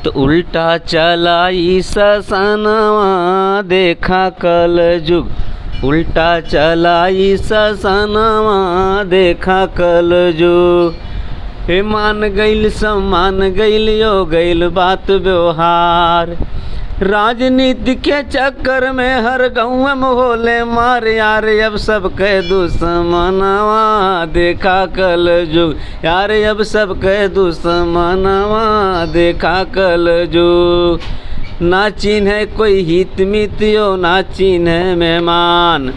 तो उल्टा चलाई ससनवा देखा कल जुग, उल्टा चलाई ससनवा देखा कल जुग। हे मान गईल सम्मान गईल यो गईल बात व्यवहार, राजनीति के चक्कर में हर गाँव में होले मार यार, अब सब कह दुश्मनवा देखा कल जुग यार, अब सब कह दुश्मनवा देखा कल जुग। ना चिन्ह कोई हित मित्रो ना चिन्ह मेहमान,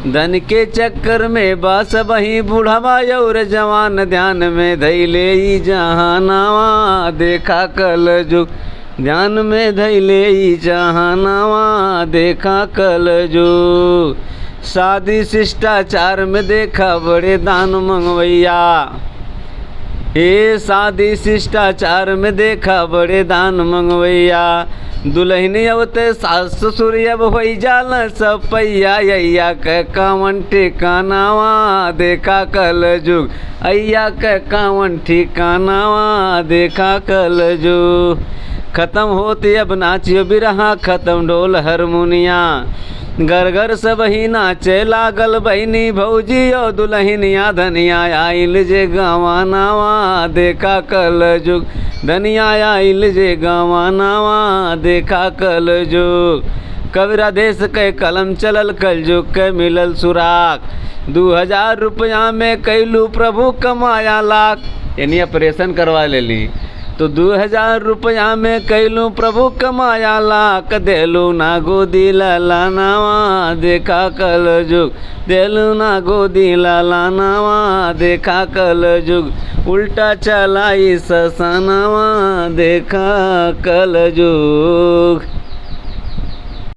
धन के चक्कर में बस वही बूढ़वा और जवान, ध्यान में धैले ही जहानावा देखा कल जुग, ध्यान में धैले ही जहानावा देखा कल जुग। शादी शिष्टाचार में देखा बड़े दान मंगवैया, हे शादी शिष्टाचार में देखा बड़े दान मंगवैया। दुल्हन अवते सास ससुर अब हो जाल सब पैया, अय्या के कावन ठिकानावा देखा कल जुग, अय्या के कावन ठिकानावा देखा कल जुग। खत्म होते अब नाचियो बिरहा, खत्म ढोल हारमोनिया, घर घर सब ही नाचे लागल बहनी भौजी ओ दुल्हनिया, धनिया आइल जे गवानावा देखा कल जुग, धनिया आइल जे गवानावा देखा कल जुग। कबीरा देश के कलम चलल कल जुग के मिलल सुराग, 2000 रुपया में कैलू प्रभु कमाया लाख, यानी ऑपरेशन करवा लेली तो 2000 रुपया में कैलू प्रभु कमाया लाख, देलू ना गोदी लालानावा देखा कल जुग, देलू ना गोदी लालानावा देखा कल जुग। उल्टा चलाई ससनवा देखा कल जुग।